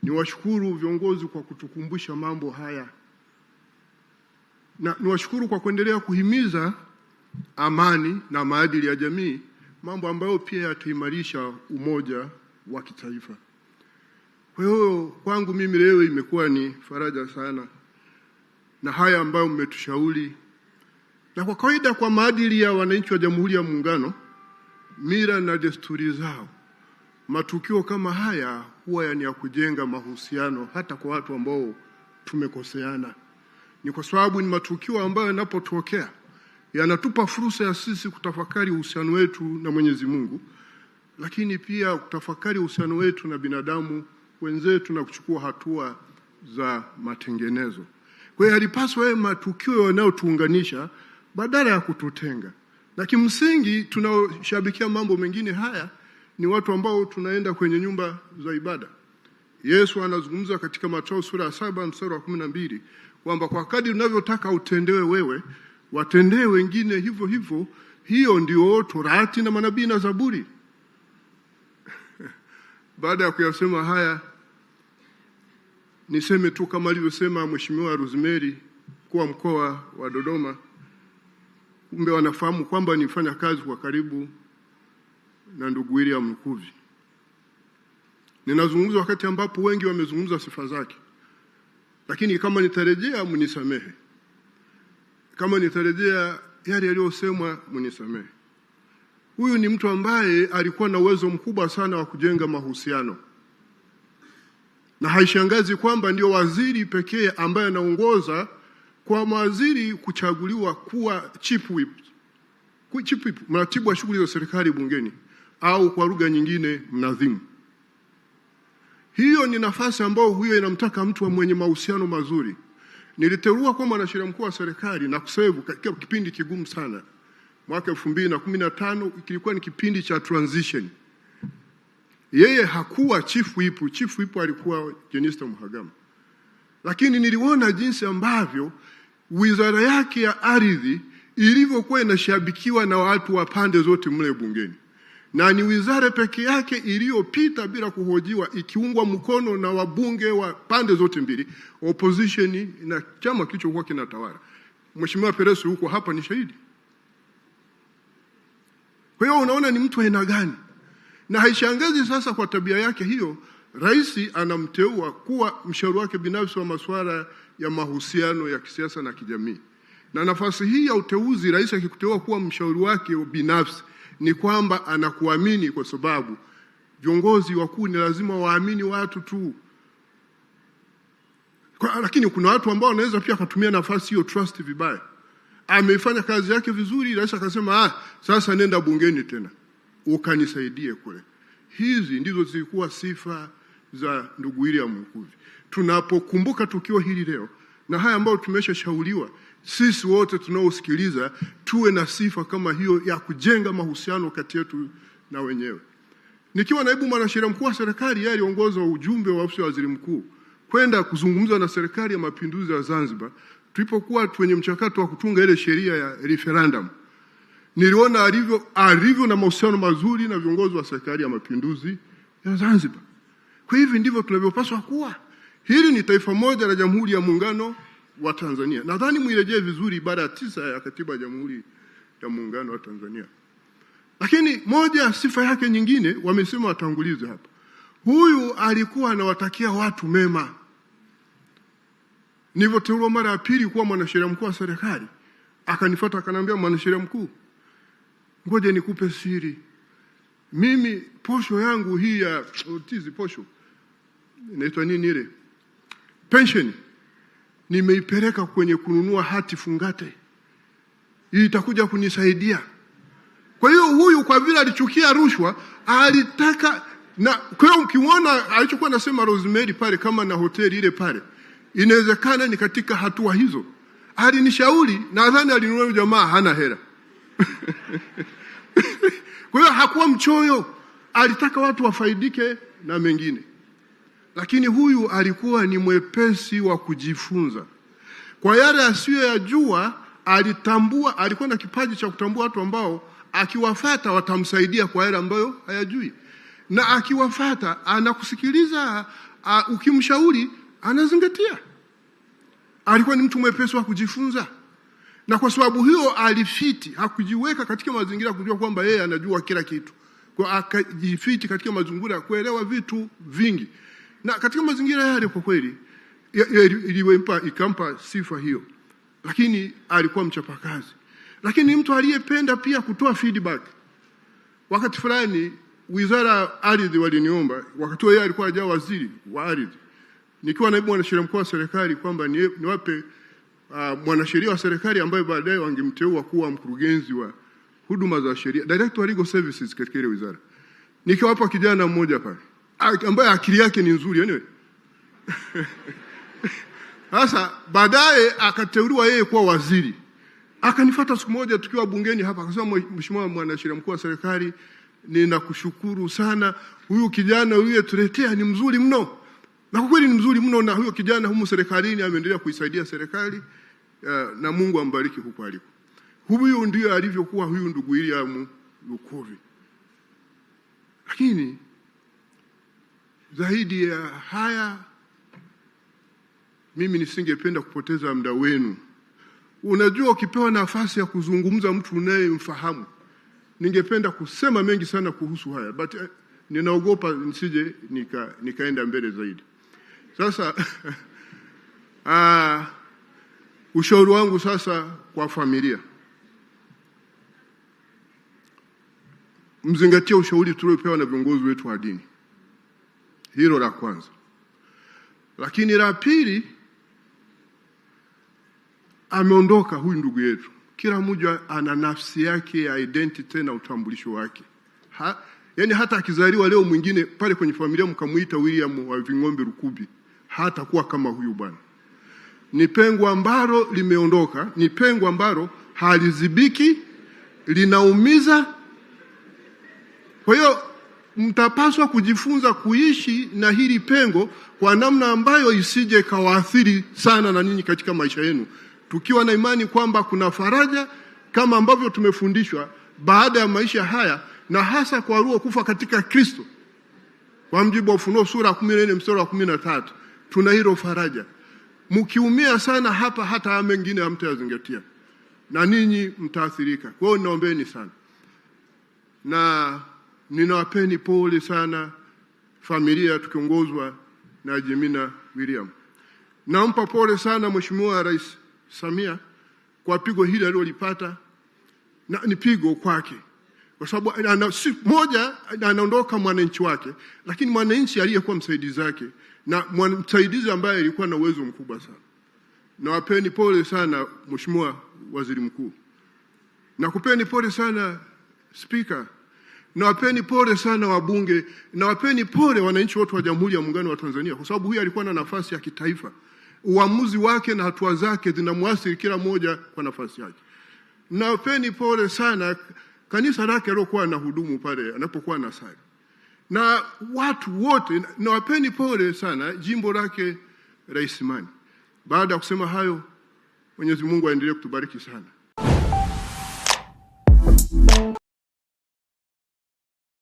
Niwashukuru viongozi kwa kutukumbusha mambo haya. Na niwashukuru kwa kuendelea kuhimiza amani na maadili ya jamii, mambo ambayo pia yataimarisha umoja wa kitaifa. Kwa hiyo kwangu mimi leo imekuwa ni faraja sana na haya ambayo mmetushauri. Na kwa kawaida kwa maadili ya wananchi wa Jamhuri ya Muungano, mila na desturi zao, matukio kama haya huwa ni ya kujenga mahusiano hata kwa watu ambao tumekoseana. Ni kwa sababu ni matukio ambayo yanapotokea yanatupa fursa ya sisi kutafakari uhusiano wetu na Mwenyezi Mungu, lakini pia kutafakari uhusiano wetu na binadamu wenzetu na kuchukua hatua za matengenezo. Kwa hiyo halipaswa matukio yanayotuunganisha badala ya kututenga. Na kimsingi tunaoshabikia mambo mengine haya ni watu ambao tunaenda kwenye nyumba za ibada. Yesu anazungumza katika Mathayo sura ya 7 mstari wa 12 kwamba kwa kadri unavyotaka utendewe wewe, watendee wengine hivyo hivyo. Hiyo ndio Torati na manabii na Zaburi. Baada ya kuyasema haya, niseme tu kama alivyosema Mheshimiwa Rosemary kwa mkoa wa Dodoma, kumbe wanafahamu kwamba nifanya kazi kwa karibu na ndugu William Lukuvi. Ninazungumza wakati ambapo wengi wamezungumza sifa zake. Lakini kama nitarejea mnisamehe. Kama nitarejea yale yaliyosemwa mnisamehe. Huyu ni mtu ambaye alikuwa na uwezo mkubwa sana wa kujenga mahusiano. Na haishangazi kwamba ndio waziri pekee ambaye anaongoza kwa mawaziri kuchaguliwa kuwa chief whip. Chief whip, mratibu wa shughuli za serikali bungeni, au kwa lugha nyingine mnadhimu. Hiyo ni nafasi ambayo huyo inamtaka mtu mwenye mahusiano mazuri. Niliteua kwa mwanasheria mkuu wa serikali na kuserve katika kipindi kigumu sana. Mwaka 2015 kilikuwa ni kipindi cha transition. Yeye hakuwa chief whip, chief whip alikuwa Jenista Mhagama. Lakini niliona jinsi ambavyo wizara yake ya ardhi ilivyokuwa inashabikiwa na watu wa pande zote mle bungeni. Na ni wizara peke yake iliyopita bila kuhojiwa, ikiungwa mkono na wabunge wa pande zote mbili, opposition na chama kilichokuwa kinatawala. Mheshimiwa Pereso huko hapa ni shahidi. Kwa hiyo unaona ni mtu aina gani? Na haishangazi sasa kwa tabia yake hiyo, rais anamteua kuwa mshauri wake binafsi wa masuala ya mahusiano ya kisiasa na kijamii. Na nafasi hii ya uteuzi, rais akikuteua kuwa mshauri wake binafsi, ni kwamba anakuamini, kwa sababu viongozi wakuu ni lazima waamini watu tu. Lakini kuna watu ambao wanaweza pia kutumia nafasi hiyo trust vibaya. Ameifanya kazi yake vizuri, rais akasema sasa nenda bungeni tena ukanisaidie kule. Hizi ndizo zilikuwa sifa za ndugu William Lukuvi. Tunapokumbuka tukio hili leo na haya ambayo tumeshashauriwa, sisi wote tunaosikiliza tuwe na sifa kama hiyo ya kujenga mahusiano kati yetu na wenyewe. Nikiwa naibu mwanasheria mkuu wa serikali, yeye aliongoza ujumbe wa ofisi ya waziri mkuu kwenda kuzungumza na serikali ya mapinduzi ya Zanzibar tulipokuwa kwenye mchakato wa kutunga ile sheria ya referendum. Niliona alivyo na mahusiano mazuri na viongozi wa serikali ya mapinduzi ya Zanzibar. Kwa hivi ndivyo tunavyopaswa kuwa. Hili ni taifa moja la Jamhuri ya Muungano wa Tanzania. Nadhani muirejee vizuri ibara ya 9 ya katiba ya Jamhuri ya Muungano wa Tanzania. Lakini moja sifa yake nyingine wamesema watangulizi hapa. Huyu alikuwa anawatakia watu mema. Nilipoteuliwa mara ya pili kuwa mwanasheria mkuu wa serikali, akanifuata akaniambia, mwanasheria mkuu, ngoja nikupe siri. Mimi posho yangu hii ya posho inaitwa nini ile? Pension. Nimeipeleka kwenye kununua hati fungate. Hii itakuja kunisaidia. Kwa hiyo huyu kwa vile alichukia rushwa, alitaka na kwa hiyo mkiona alichokuwa anasema Rosemary pale kama na hoteli ile pale, inawezekana ni katika hatua hizo. Alinishauri, nadhani alinunua jamaa hana hela. Kwa hiyo hakuwa mchoyo, alitaka watu wafaidike na mengine. Lakini huyu alikuwa ni mwepesi wa kujifunza. Kwa yale asiyoyajua alitambua, alikuwa na kipaji cha kutambua watu ambao akiwafuata watamsaidia kwa yale ambayo hayajui. Na akiwafuata anakusikiliza, ukimshauri anazingatia. Alikuwa ni mtu mwepesi wa kujifunza. Na kwa sababu hiyo alifiti, hakujiweka katika mazingira kujua kwamba yeye anajua kila kitu. Kwa akajifiti katika mazingira kuelewa vitu vingi. Na katika mazingira yale kwa kweli ikampa sifa hiyo. Lakini alikuwa mchapakazi. Lakini mtu aliyependa pia kutoa feedback. Wakati fulani Wizara Ardhi waliniomba, wakati yeye alikuwa hajawa waziri wa ardhi, nikiwa naibu mwanasheria mkuu wa serikali, kwamba niwape mwanasheria wa serikali ambaye baadaye wangemteua kuwa mkurugenzi wa huduma za sheria, director of legal services katika ile wizara. Nikiwapa kijana mmoja pale ambaye akili yake ni nzuri anyway. Sasa baadaye akateuliwa yeye kuwa waziri. Akanifuata siku moja tukiwa bungeni hapa, akasema, Mheshimiwa mwanasheria mkuu wa serikali, ninakushukuru sana, huyu kijana tuletea ni mzuri mno. Na kwa kweli ni mzuri mno, na huyo kijana humu serikalini ameendelea kuisaidia serikali, na Mungu ambariki huko aliko. Huyu ndio alivyokuwa huyu ndugu William Lukuvi. Lakini zaidi ya haya, mimi nisingependa kupoteza muda wenu. Unajua, ukipewa nafasi ya kuzungumza mtu unayemfahamu, ningependa kusema mengi sana kuhusu haya, but ninaogopa nisije nikaenda mbele zaidi. Sasa ushauri wangu sasa kwa familia, mzingatie ushauri tuliopewa na viongozi wetu wa dini. Hilo la kwanza. Lakini la pili, ameondoka huyu ndugu yetu. Kila mmoja ana nafsi yake ya identity na utambulisho wake. Yaani hata akizaliwa leo mwingine pale kwenye familia mkamuita William wa Ving'ombe Lukuvi, hata kuwa kama huyu bwana. Ni pengo ambalo limeondoka, ni pengo ambalo halizibiki, linaumiza. Kwa hiyo mtapaswa kujifunza kuishi na hili pengo kwa namna ambayo isije kawaathiri sana na ninyi katika maisha yenu, tukiwa na imani kwamba kuna faraja kama ambavyo tumefundishwa baada ya maisha haya, na hasa kwa roho kufa katika Kristo. Kwa mjibu wa Ufunuo sura 14 mstari wa 13, tuna hilo faraja. Mkiumia sana hapa, hata mengine hamtayazingatia na ninyi mtaathirika. Kwa hiyo ninaombeeni sana, na ninawapeni pole sana familia tukiongozwa na Jemina William. Nampa pole sana Mheshimiwa Rais Samia kwa pigo hili alilolipata, na ni pigo kwake. Kwa sababu moja, anaondoka mwananchi wake, lakini mwananchi aliyekuwa msaidizi wake, na msaidizi ambaye alikuwa na uwezo mkubwa sana. Nawapeni pole sana Mheshimiwa Waziri Mkuu. Nakupeni pole sana Speaker. Nawapeni pole sana wabunge. Nawapeni pole wananchi wote wa Jamhuri ya Muungano wa Tanzania, kwa sababu huyu alikuwa na nafasi ya kitaifa. Uamuzi wake na hatua zake zinamwasili kila mmoja kwa nafasi yake. Nawapeni pole sana kanisa lake alilokuwa na hudumu pale anapokuwa na sali. Na watu wote, nawapeni pole sana jimbo lake Rais Mani. Baada ya kusema hayo, Mwenyezi Mungu aendelee kutubariki sana.